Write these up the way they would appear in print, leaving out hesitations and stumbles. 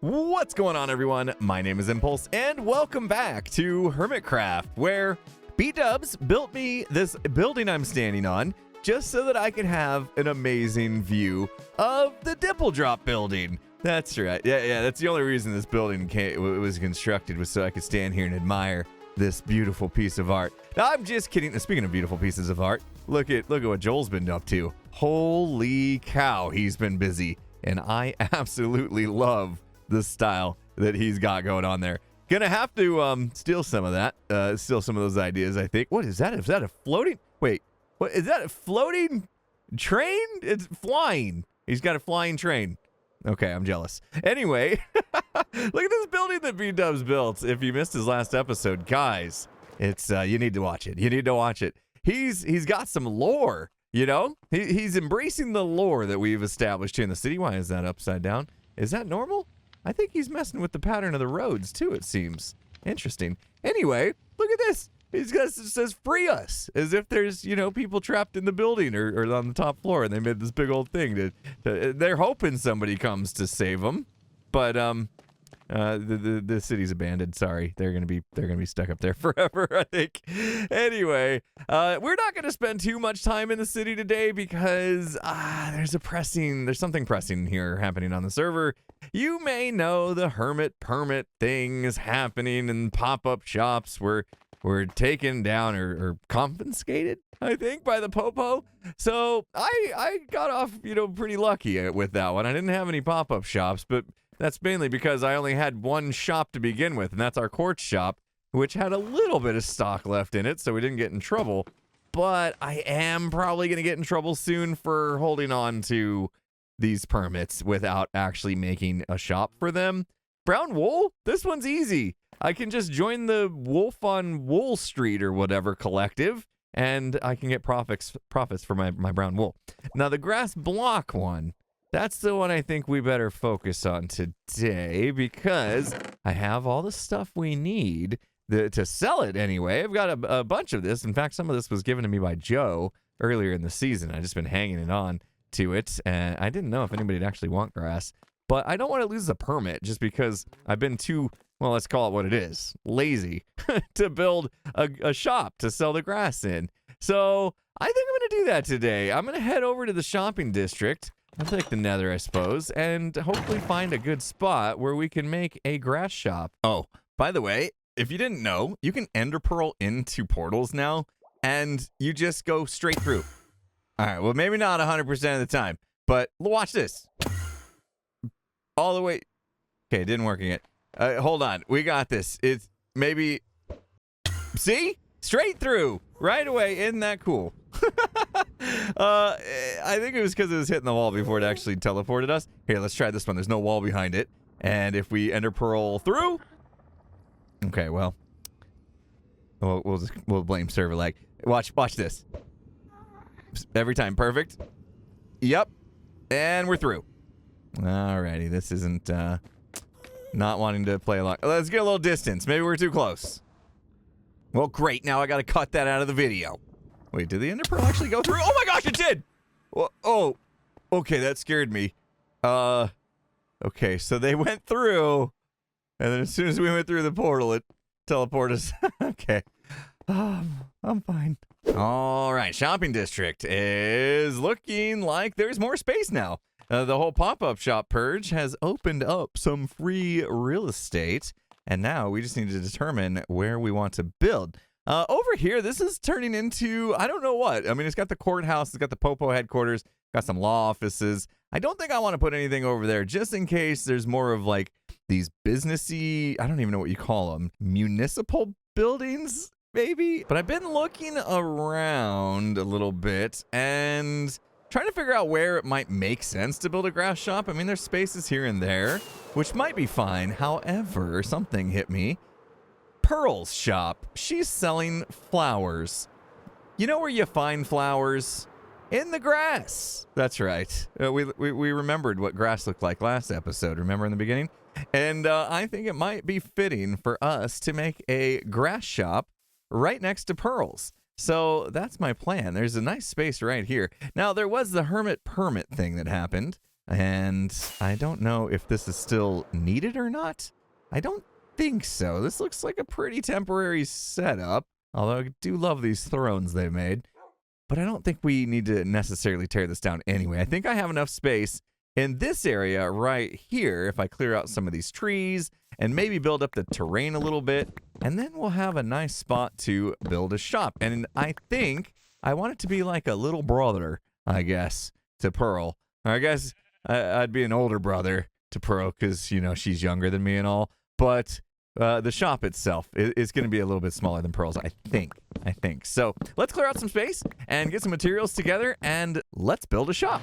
What's going on, everyone? My name is Impulse, and welcome back to Hermitcraft, where B-Dubs built me this building I'm standing on just so that I could have an amazing view of the Dipple Drop building. That's right. Yeah, that's the only reason this building was constructed, was so I could stand here and admire this beautiful piece of art. Now, I'm just kidding. Speaking of beautiful pieces of art, look at what Joel's been up to. Holy cow, he's been busy, and I absolutely love the style that he's got going on there. Gonna have to steal some of that, steal some of those ideas, I think. What is that? Is that a floating? Wait, what is that? A floating train? It's flying. He's got a flying train. Okay, I'm jealous. Anyway, look at this building that B-Dubs built. If you missed his last episode, guys, it's you need to watch it. You need to watch it. He's got some lore, you know? He's embracing the lore that we've established here in the city. Why is that upside down? Is that normal? I think he's messing with the pattern of the roads, too, it seems. Interesting. Anyway, look at this. It says, free us, as if there's, you know, people trapped in the building or on the top floor, and they made this big old thing. They're hoping somebody comes to save them, but the city's abandoned. Sorry, they're gonna be stuck up there forever, I think. Anyway, we're not gonna spend too much time in the city today because there's something pressing here happening on the server. You may know the hermit permit thing is happening, and pop-up shops were taken down or confiscated, I think, by the Popo. So I got off, you know, pretty lucky with that one. I didn't have any pop-up shops, but that's mainly because I only had one shop to begin with, and that's our quartz shop, which had a little bit of stock left in it, so we didn't get in trouble. But I am probably going to get in trouble soon for holding on to these permits without actually making a shop for them. Brown wool? This one's easy. I can just join the Wolf on Wool Street or whatever collective, and I can get profits for my brown wool. Now, the grass block one, that's the one I think we better focus on today, because I have all the stuff we need to sell it anyway. I've got a bunch of this. In fact, some of this was given to me by Joe earlier in the season. I've just been hanging it on to it, and I didn't know if anybody would actually want grass. But I don't want to lose the permit just because I've been too, well, let's call it what it is, lazy to build a shop to sell the grass in. So I think I'm going to do that today. I'm going to head over to the shopping district. I'll take the nether, I suppose, and hopefully find a good spot where we can make a grass shop. Oh, by the way, if you didn't know, you can ender pearl into portals now, and you just go straight through. All right, well, maybe not 100% of the time, but watch this. All the way. Okay, it didn't work again. Hold on. We got this. It's maybe. See? Straight through. Right away. Isn't that cool? I think it was because it was hitting the wall before it actually teleported us. Here, let's try this one. There's no wall behind it. And if we ender pearl through. Okay, well. We'll blame server lag. Watch this. Every time. Perfect. Yep. And we're through. Alrighty, this isn't, not wanting to play a lot. Let's get a little distance. Maybe we're too close. Well, great. Now I gotta cut that out of the video. Wait, did the ender pearl actually go through? Oh my gosh, it did! Oh, okay, that scared me. Okay, so they went through, and then as soon as we went through the portal, it teleported us. Okay. I'm fine. All right, shopping district is looking like there's more space now. The whole pop-up shop purge has opened up some free real estate, and now we just need to determine where we want to build. Over here, this is turning into, I don't know what. I mean, it's got the courthouse, it's got the Popo headquarters, got some law offices. I don't think I want to put anything over there, just in case there's more of like these businessy, I don't even know what you call them, municipal buildings, maybe? But I've been looking around a little bit, and trying to figure out where it might make sense to build a grass shop. I mean, there's spaces here and there, which might be fine. However, something hit me. Pearl's shop. She's selling flowers. You know where you find flowers? In the grass. That's right. We remembered what grass looked like last episode. Remember in the beginning? And I think it might be fitting for us to make a grass shop right next to Pearl's. So that's my plan. There's a nice space right here. Now, there was the hermit permit thing that happened. And I don't know if this is still needed or not. I don't think so. This looks like a pretty temporary setup. Although I do love these thrones they made. But I don't think we need to necessarily tear this down anyway. I think I have enough space in this area right here if I clear out some of these trees and maybe build up the terrain a little bit. And then we'll have a nice spot to build a shop. And I think I want it to be like a little brother, I guess, to Pearl. Or I guess I'd be an older brother to Pearl because, you know, she's younger than me and all. But the shop itself is going to be a little bit smaller than Pearl's, I think. So let's clear out some space and get some materials together, and let's build a shop.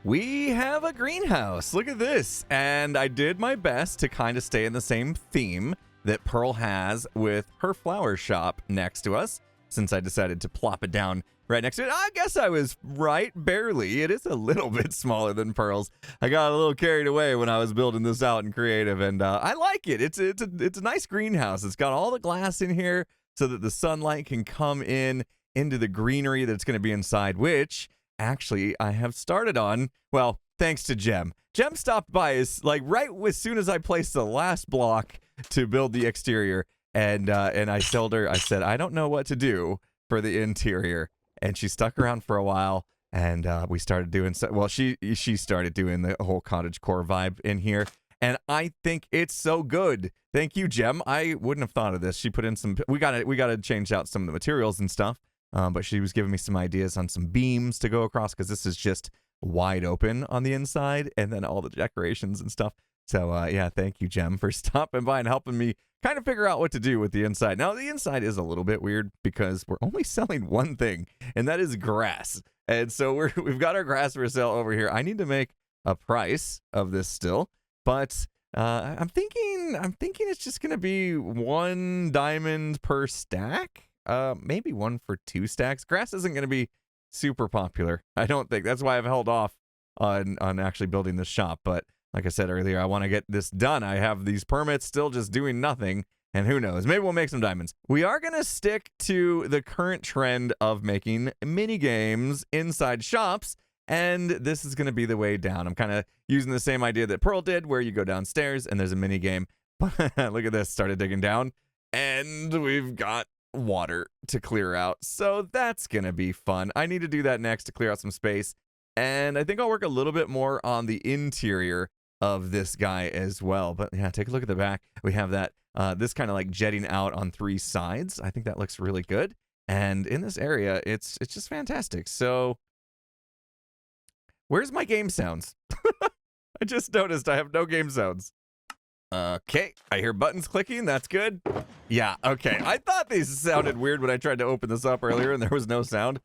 We have a greenhouse. Look at this. And I did my best to kind of stay in the same theme that Pearl has with her flower shop next to us, since I decided to plop it down right next to it. I guess I was right, barely. It is a little bit smaller than Pearl's. I got a little carried away when I was building this out in creative, and I like it. It's a nice greenhouse. It's got all the glass in here so that the sunlight can come in into the greenery that's going to be inside, which actually I have started on. Well, thanks to Gem. Gem stopped by like right as soon as I placed the last block to build the exterior, and I told her, I said, I don't know what to do for the interior, and she stuck around for a while, and we started doing she started doing the whole cottagecore vibe in here, and I think it's so good. Thank you, Gem. I wouldn't have thought of this. She put in some. We gotta change out some of the materials and stuff. But she was giving me some ideas on some beams to go across, because this is just wide open on the inside, and then all the decorations and stuff. So yeah, thank you, Gem, for stopping by and helping me kind of figure out what to do with the inside. Now, the inside is a little bit weird because we're only selling one thing, and that is grass. And so we've got our grass for sale over here. I need to make a price of this still, but I'm thinking it's just gonna be 1 diamond per stack. Maybe 1 for 2 stacks. Grass isn't going to be super popular, I don't think. That's why I've held off on actually building this shop. But like I said earlier, I want to get this done. I have these permits still just doing nothing, and who knows? Maybe we'll make some diamonds. We are going to stick to the current trend of making mini games inside shops, and this is going to be the way down. I'm kind of using the same idea that Pearl did, where you go downstairs and there's a mini game. But look at this. Started digging down, and we've got water to clear out, so that's gonna be fun. I need to do that next to clear out some space, and I think I'll work a little bit more on the interior of this guy as well. But yeah, take a look at the back. We have that this kind of like jetting out on 3 sides. I think that looks really good, and in this area it's just fantastic. So where's my game sounds? I just noticed I have no game sounds. Okay, I hear buttons clicking. That's good. Yeah, okay. I thought these sounded weird when I tried to open this up earlier and there was no sound.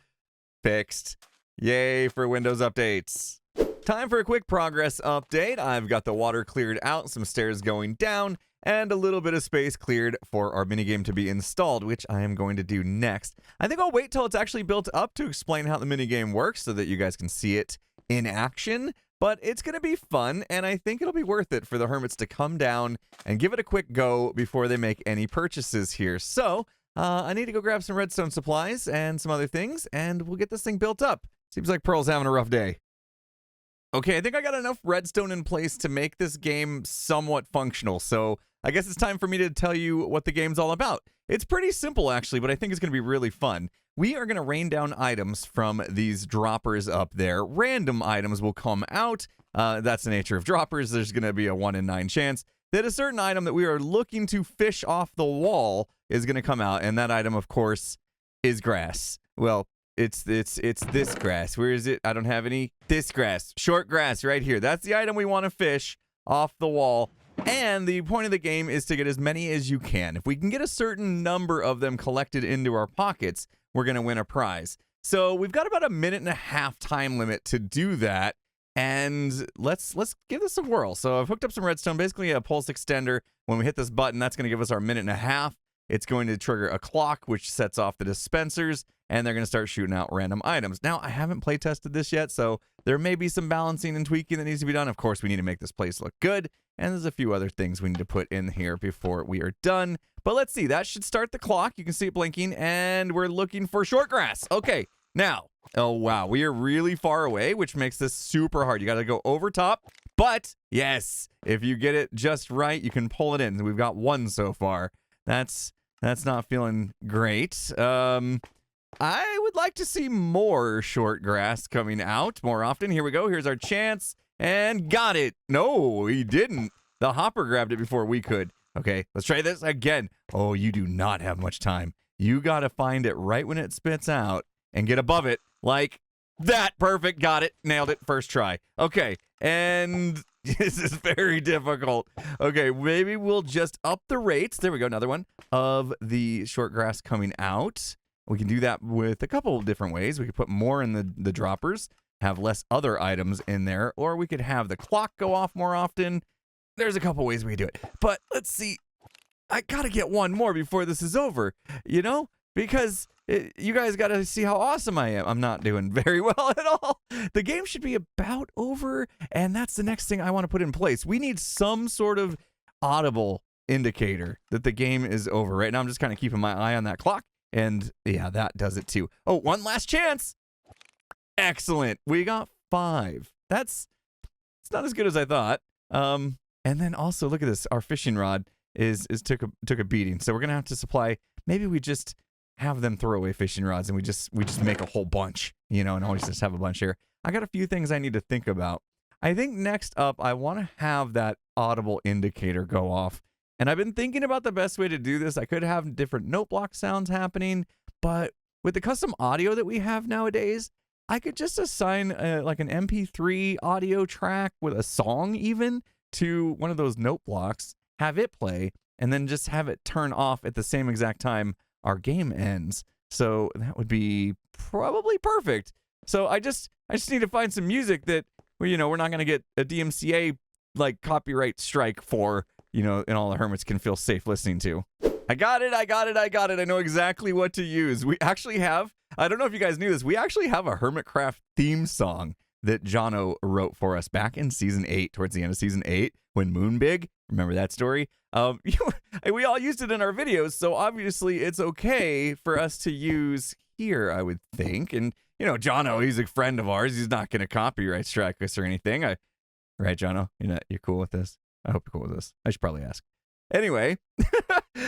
Fixed. Yay for Windows updates. Time for a quick progress update. I've got the water cleared out, some stairs going down, and a little bit of space cleared for our minigame to be installed, which I am going to do next. I think I'll wait till it's actually built up to explain how the minigame works so that you guys can see it in action. but it's going to be fun, and I think it'll be worth it for the Hermits to come down and give it a quick go before they make any purchases here. So, I need to go grab some redstone supplies and some other things, and we'll get this thing built up. Seems like Pearl's having a rough day. Okay, I think I got enough redstone in place to make this game somewhat functional, so I guess it's time for me to tell you what the game's all about. It's pretty simple, actually, but I think it's going to be really fun. We are going to rain down items from these droppers up there. Random items will come out. That's the nature of droppers. There's going to be a 1 in 9 chance that a certain item that we are looking to fish off the wall is going to come out, and that item, of course, is grass. Well, it's this grass. Where is it? I don't have any. This grass. Short grass right here. That's the item we want to fish off the wall. And the point of the game is to get as many as you can. If we can get a certain number of them collected into our pockets, we're going to win a prize. So we've got about a 1.5-minute time limit to do that. And let's give this a whirl. So I've hooked up some redstone, basically a pulse extender. When we hit this button, that's going to give us our 1.5 minutes. It's going to trigger a clock, which sets off the dispensers, and they're going to start shooting out random items. Now, I haven't play tested this yet, so there may be some balancing and tweaking that needs to be done. Of course, we need to make this place look good, and there's a few other things we need to put in here before we are done. But let's see. That should start the clock. You can see it blinking, and we're looking for short grass. Okay, now, oh, wow. We are really far away, which makes this super hard. You got to go over top, but yes, if you get it just right, you can pull it in. We've got one so far. That's not feeling great. I would like to see more short grass coming out more often. Here we go. Here's our chance. And got it. No, he didn't. The hopper grabbed it before we could. Okay, let's try this again. Oh, you do not have much time. You got to find it right when it spits out and get above it like that. Perfect. Got it. Nailed it. First try. Okay, and this is very difficult. Okay, maybe we'll just up the rates. There we go. Another one of the short grass coming out. We can do that with a couple of different ways. We could put more in the droppers, have less other items in there, or we could have the clock go off more often. There's a couple ways we could do it. But let's see. I got to get one more before this is over, you know? Because you guys got to see how awesome I am. I'm not doing very well at all. The game should be about over, and that's the next thing I want to put in place. We need some sort of audible indicator that the game is over. Right now, I'm just kind of keeping my eye on that clock, and yeah, that does it too. Oh, one last chance. Excellent. We got 5. It's not as good as I thought. And then also, look at this. Our fishing rod took a beating. So we're gonna have to supply. Maybe we just have them throw away fishing rods and we just make a whole bunch, you know, and always just have a bunch here. I got a few things I need to think about. I think next up, I want to have that audible indicator go off. And I've been thinking about the best way to do this. I could have different note block sounds happening, but with the custom audio that we have nowadays, I could just assign like an MP3 audio track with a song even to one of those note blocks, have it play, and then just have it turn off at the same exact time our game ends. So that would be probably perfect. So I just need to find some music that, well, you know, we're not going to get a DMCA like copyright strike for, you know, and all the Hermits can feel safe listening to. I got it. I know exactly what to use. We actually have, I don't know if you guys knew this, we actually have a Hermitcraft theme song that Jono wrote for us back in season 8, towards the end of season 8, when Moonbig, remember that story? We all used it in our videos, so obviously it's okay for us to use here, I would think. And, you know, Jono, he's a friend of ours. He's not going to copyright strike us or anything. Right, Jono? You're cool with this? I hope you're cool with this. I should probably ask. Anyway,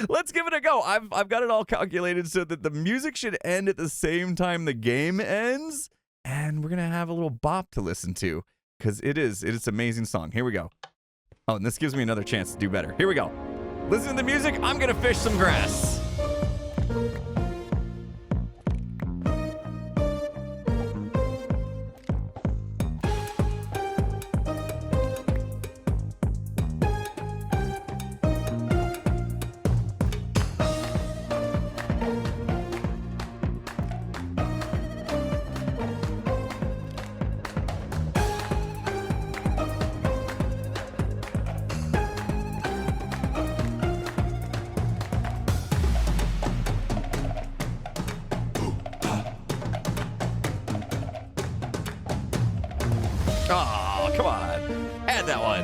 let's give it a go. I've got it all calculated so that the music should end at the same time the game ends. And we're going to have a little bop to listen to because it is an amazing song. Here we go. Oh, and this gives me another chance to do better. Here we go. Listen to the music. I'm going to fish some grass. Come on. Add that one.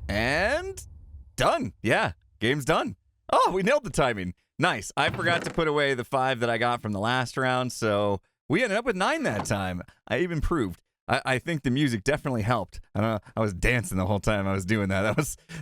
And done. Yeah, game's done. Oh, we nailed the timing. Nice. I forgot to put away the 5 that I got from the last round, so we ended up with 9 that time. I even proved. I think the music definitely helped. I don't know. I was dancing the whole time I was doing that.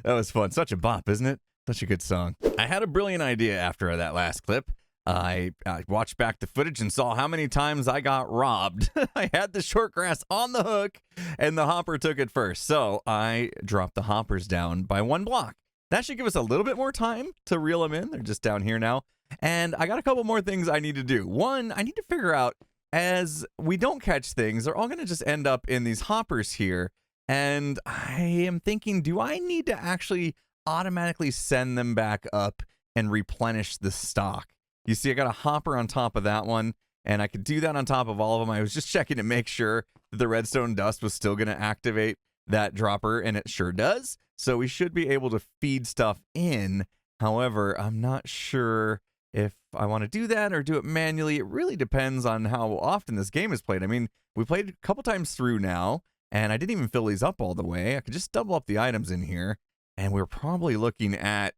That was fun. Such a bop, isn't it? Such a good song. I had a brilliant idea after that last clip. I watched back the footage and saw how many times I got robbed. I had the short grass on the hook, and the hopper took it first. So I dropped the hoppers down by 1 block. That should give us a little bit more time to reel them in. They're just down here now. And I got a couple more things I need to do. One, I need to figure out, as we don't catch things, they're all going to just end up in these hoppers here. And I am thinking, do I need to actually automatically send them back up and replenish the stock? You see, I got a hopper on top of that one, and I could do that on top of all of them. I was just checking to make sure that the redstone dust was still going to activate that dropper, and it sure does. So we should be able to feed stuff in. However, I'm not sure if I want to do that or do it manually. It really depends on how often this game is played. I mean, we played a couple times through now, and I didn't even fill these up all the way. I could just double up the items in here, and we're probably looking at,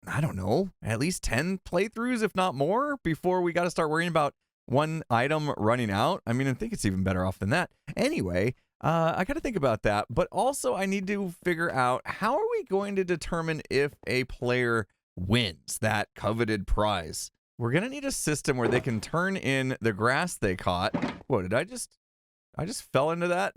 I don't know, at least 10 playthroughs, if not more, before we got to start worrying about one item running out. I mean, I think it's even better off than that. Anyway, I got to think about that, but also I need to figure out, how are we going to determine if a player wins that coveted prize? We're going to need a system where they can turn in the grass they caught. Whoa, I just fell into that?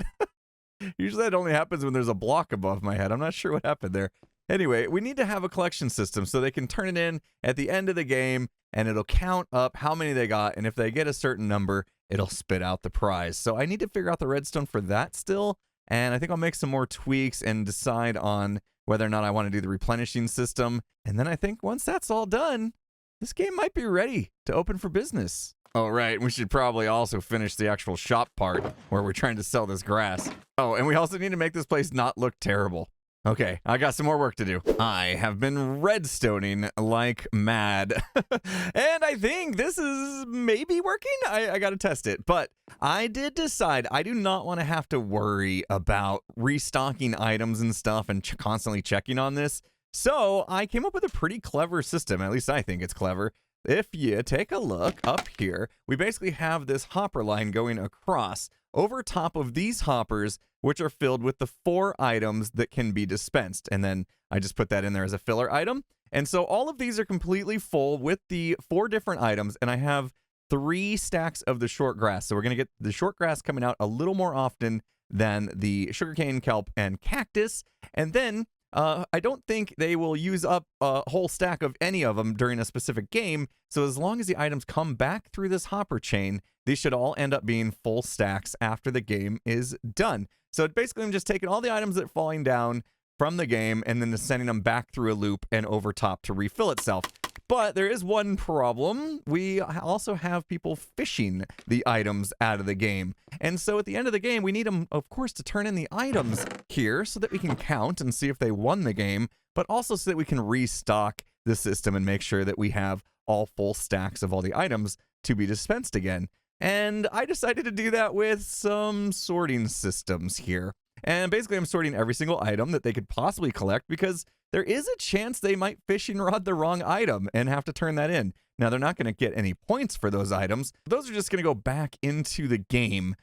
Usually that only happens when there's a block above my head. I'm not sure what happened there. Anyway, we need to have a collection system so they can turn it in at the end of the game, and it'll count up how many they got, and if they get a certain number, it'll spit out the prize. So I need to figure out the redstone for that still, and I think I'll make some more tweaks and decide on whether or not I want to do the replenishing system. And then I think once that's all done, this game might be ready to open for business. Oh, right. We should probably also finish the actual shop part where we're trying to sell this grass. Oh, and we also need to make this place not look terrible. Okay, I got some more work to do. I have been redstoning like mad, and I think this is maybe working. I got to test it, but I did decide I do not want to have to worry about restocking items and stuff and constantly checking on this. So I came up with a pretty clever system. At least I think it's clever. If you take a look up here, we basically have this hopper line going across over top of these hoppers, which are filled with the 4 items that can be dispensed. And then I just put that in there as a filler item. And so all of these are completely full with the 4 different items. And I have 3 stacks of the short grass. So we're going to get the short grass coming out a little more often than the sugarcane, kelp, and cactus. And then I don't think they will use up a whole stack of any of them during a specific game. So as long as the items come back through this hopper chain, these should all end up being full stacks after the game is done. So basically I'm just taking all the items that are falling down from the game and then just sending them back through a loop and over top to refill itself. But there is one problem. We also have people fishing the items out of the game. And so at the end of the game, we need them, of course, to turn in the items here so that we can count and see if they won the game, but also so that we can restock the system and make sure that we have all full stacks of all the items to be dispensed again. And I decided to do that with some sorting systems here. And basically, I'm sorting every single item that they could possibly collect because there is a chance they might fishing rod the wrong item and have to turn that in. Now, they're not going to get any points for those items. Those are just going to go back into the game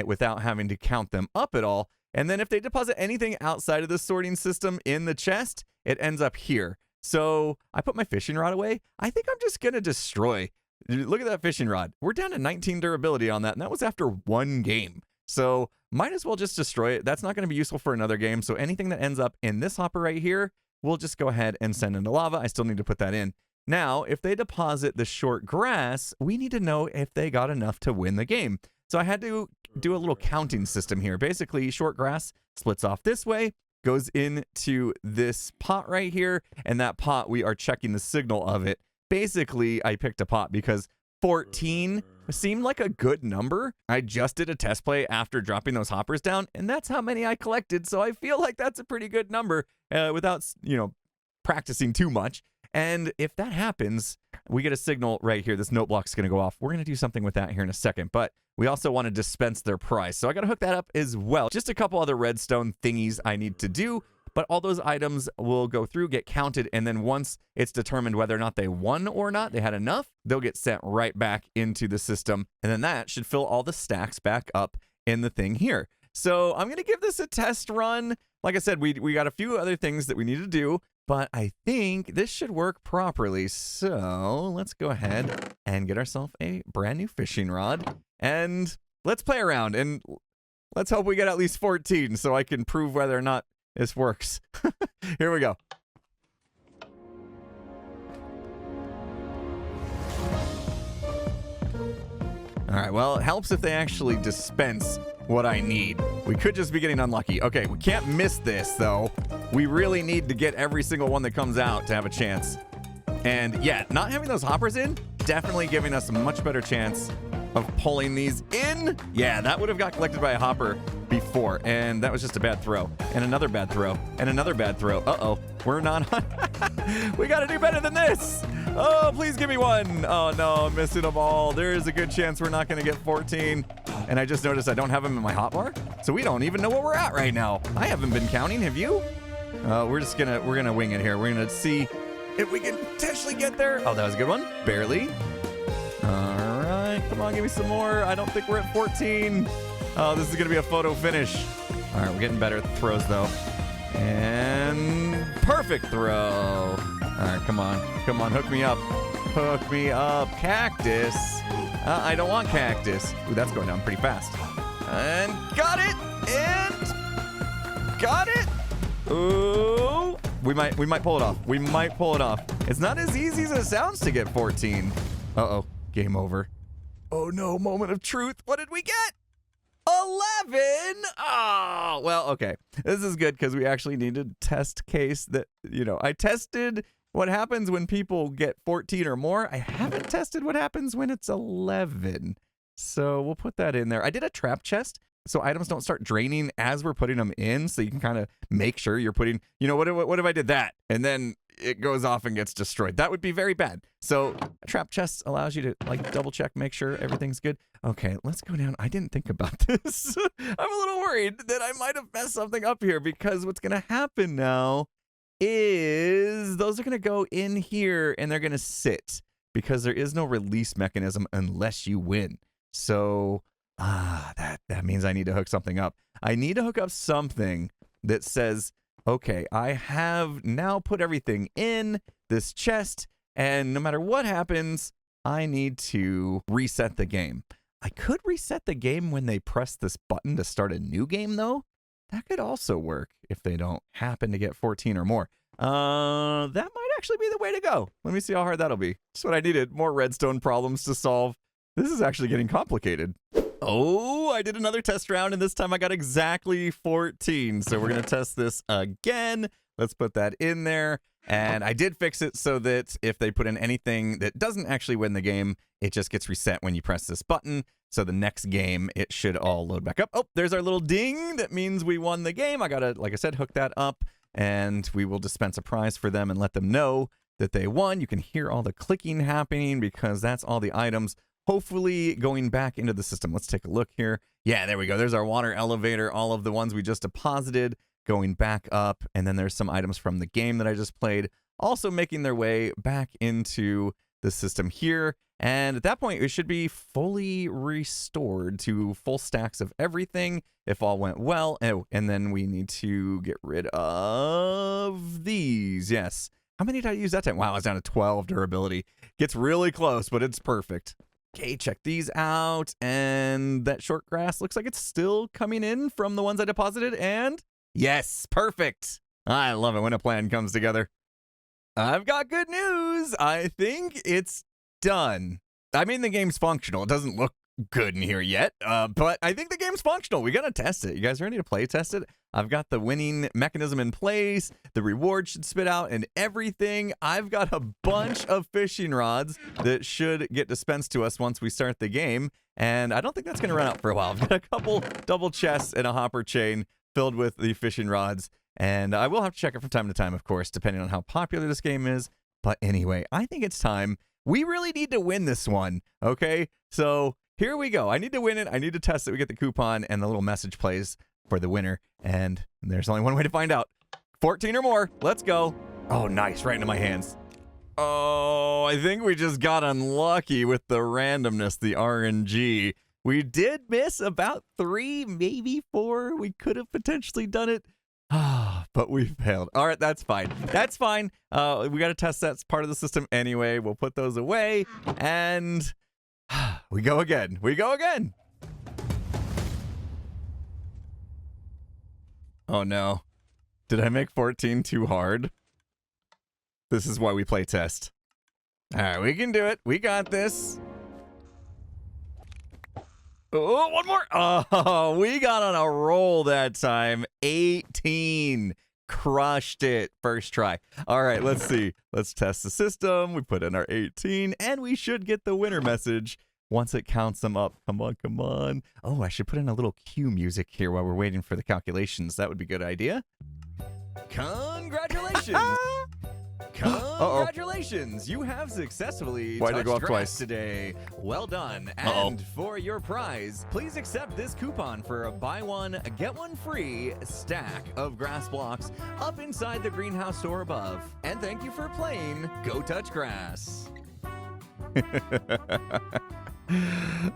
without having to count them up at all. And then if they deposit anything outside of the sorting system in the chest, it ends up here. So I put my fishing rod away. I think I'm just going to destroy. Look at that fishing rod. We're down to 19 durability on that, and that was after 1 game. So might as well just destroy it. That's not going to be useful for another game. So anything that ends up in this hopper right here, we'll just go ahead and send into lava. I still need to put that in. Now, if they deposit the short grass, we need to know if they got enough to win the game. So I had to do a little counting system here. Basically, short grass splits off this way, goes into this pot right here, and that pot, we are checking the signal of it. Basically, I picked a pot because 14 seemed like a good number. I just did a test play after dropping those hoppers down, and that's how many I collected. So I feel like that's a pretty good number without, practicing too much. And if that happens, we get a signal right here. This note block's going to go off. We're going to do something with that here in a second, but we also want to dispense their prize. So I got to hook that up as well. Just a couple other redstone thingies I need to do, but all those items will go through, get counted, and then once it's determined whether or not they won or not, they had enough, they'll get sent right back into the system. And then that should fill all the stacks back up in the thing here. So I'm going to give this a test run. Like I said, we got a few other things that we need to do, but I think this should work properly. So let's go ahead and get ourselves a brand new fishing rod and let's play around and let's hope we get at least 14 so I can prove whether or not this works. Here we go. All right, well, it helps if they actually dispense what I need. We could just be getting unlucky. Okay, we can't miss this, though. We really need to get every single one that comes out to have a chance. And yeah, not having those hoppers in, definitely giving us a much better chance of pulling these in. Yeah, that would have got collected by a hopper before, and that was just a bad throw. And another bad throw. And another bad throw. Uh-oh. We're not on. We gotta do better than this. Oh, please give me one. Oh, no, I'm missing them all. There is a good chance we're not gonna get 14. And I just noticed I don't have them in my hotbar, so we don't even know where we're at right now. I haven't been counting. Have you? We're gonna wing it here. We're gonna see if we can potentially get there. Oh, that was a good one. Barely. All right, come on, give me some more. I don't think we're at 14. Oh, this is gonna be a photo finish. All right, we're getting better at the throws though. And perfect throw. All right, come on, hook me up. Hook me up, cactus. I don't want cactus. Ooh, that's going down pretty fast. And got it, and got it. Ooh, we might pull it off. We might pull it off. It's not as easy as it sounds to get 14. Uh-oh, game over. Oh no, moment of truth. What did we get? 11. Oh, well, okay. This is good because we actually need a test case that, I tested what happens when people get 14 or more. I haven't tested what happens when it's 11. So we'll put that in there. I did a trap chest so items don't start draining as we're putting them in, so you can kind of make sure you're putting, what if I did that? And then it goes off and gets destroyed. That would be very bad. So a trap chest allows you to double check, make sure everything's good. Okay, let's go down. I didn't think about this. I'm a little worried that I might have messed something up here because what's going to happen now is those are going to go in here and they're going to sit because there is no release mechanism unless you win. So that means I need to hook something up. I need to hook up something that says, okay, I have now put everything in this chest, and no matter what happens, I need to reset the game. I could reset the game when they press this button to start a new game, though. That could also work if they don't happen to get 14 or more. That might actually be the way to go. Let me see how hard that'll be. That's what I needed. More redstone problems to solve. This is actually getting complicated. Oh, I did another test round, and this time I got exactly 14. So we're going to test this again. Let's put that in there. And I did fix it so that if they put in anything that doesn't actually win the game, it just gets reset when you press this button. So the next game, it should all load back up. Oh, there's our little ding. That means we won the game. I got to, like I said, hook that up, and we will dispense a prize for them and let them know that they won. You can hear all the clicking happening because that's all the items hopefully going back into the system. Let's take a look here. Yeah, there we go. There's our water elevator, all of the ones we just deposited going back up. And then there's some items from the game that I just played also making their way back into the system here. And at that point, it should be fully restored to full stacks of everything if all went well. Oh, and then we need to get rid of these. Yes. How many did I use that time? Wow, I was down to 12 durability. Gets really close, but it's perfect. Okay, check these out. And that short grass looks like it's still coming in from the ones I deposited. And yes, perfect. I love it when a plan comes together. I've got good news. I think it's done. I mean, the game's functional. It doesn't look good in here yet, but I think the game's functional. We gotta test it. You guys ready to play test it? I've got the winning mechanism in place. The reward should spit out and everything. I've got a bunch of fishing rods that should get dispensed to us once we start the game, and I don't think that's gonna run out for a while. I've got a couple double chests and a hopper chain filled with the fishing rods, and I will have to check it from time to time, of course, depending on how popular this game is. But anyway, I think it's time. We really need to win this one, okay? So here we go. I need to win it. I need to test it. We get the coupon, and the little message plays for the winner. And there's only one way to find out. 14 or more. Let's go. Oh, nice. Right into my hands. Oh, I think we just got unlucky with the randomness, the RNG. We did miss about 3, maybe 4. We could have potentially done it. But we failed. All right, that's fine. That's fine. We got to test that. It's part of the system anyway. We'll put those away. And we go again. We go again. Oh, no. Did I make 14 too hard? This is why we play test. All right, we can do it. We got this. Oh, one more. Oh, we got on a roll that time. 18. Crushed it. First try. All right, let's see. Let's test the system. We put in our 18, and we should get the winner message once it counts them up. Come on, come on. Oh, I should put in a little cue music here while we're waiting for the calculations. That would be a good idea. Congratulations. Congratulations! You have successfully touched grass today. Well done. And for your prize, please accept this coupon for a buy one, get one free stack of grass blocks up inside the greenhouse store above. And thank you for playing Go Touch Grass.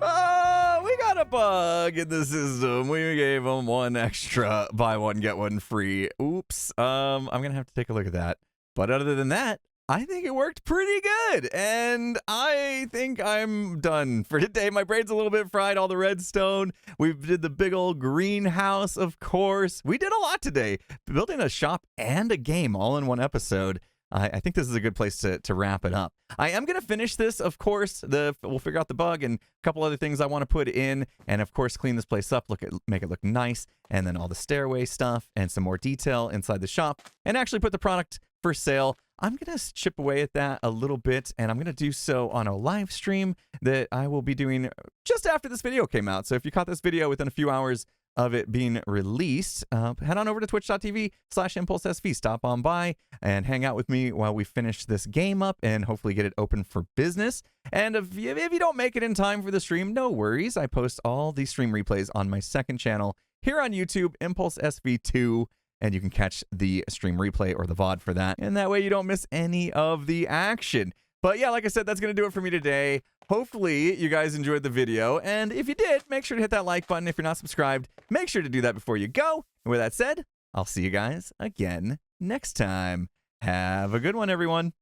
Oh, we got a bug in the system. We gave them one extra buy one, get one free. Oops. I'm going to have to take a look at that. But other than that, I think it worked pretty good. And I think I'm done for today. My brain's a little bit fried, all the redstone. We did the big old greenhouse, of course. We did a lot today. Building a shop and a game all in one episode. I think this is a good place to wrap it up. I am going to finish this, of course. We'll figure out the bug and a couple other things I want to put in. And, of course, clean this place up, make it look nice. And then all the stairway stuff and some more detail inside the shop. And actually put the product for sale. I'm going to chip away at that a little bit. And I'm going to do so on a live stream that I will be doing just after this video came out. So if you caught this video within a few hours of it being released, head on over to twitch.tv/impulseSV. Stop on by and hang out with me while we finish this game up and hopefully get it open for business. And if you don't make it in time for the stream, no worries. I post all these stream replays on my second channel here on YouTube, impulseSV2, and you can catch the stream replay or the VOD for that. And that way you don't miss any of the action. But yeah, like I said, that's going to do it for me today. Hopefully you guys enjoyed the video. And if you did, make sure to hit that like button. If you're not subscribed, make sure to do that before you go. And with that said, I'll see you guys again next time. Have a good one, everyone.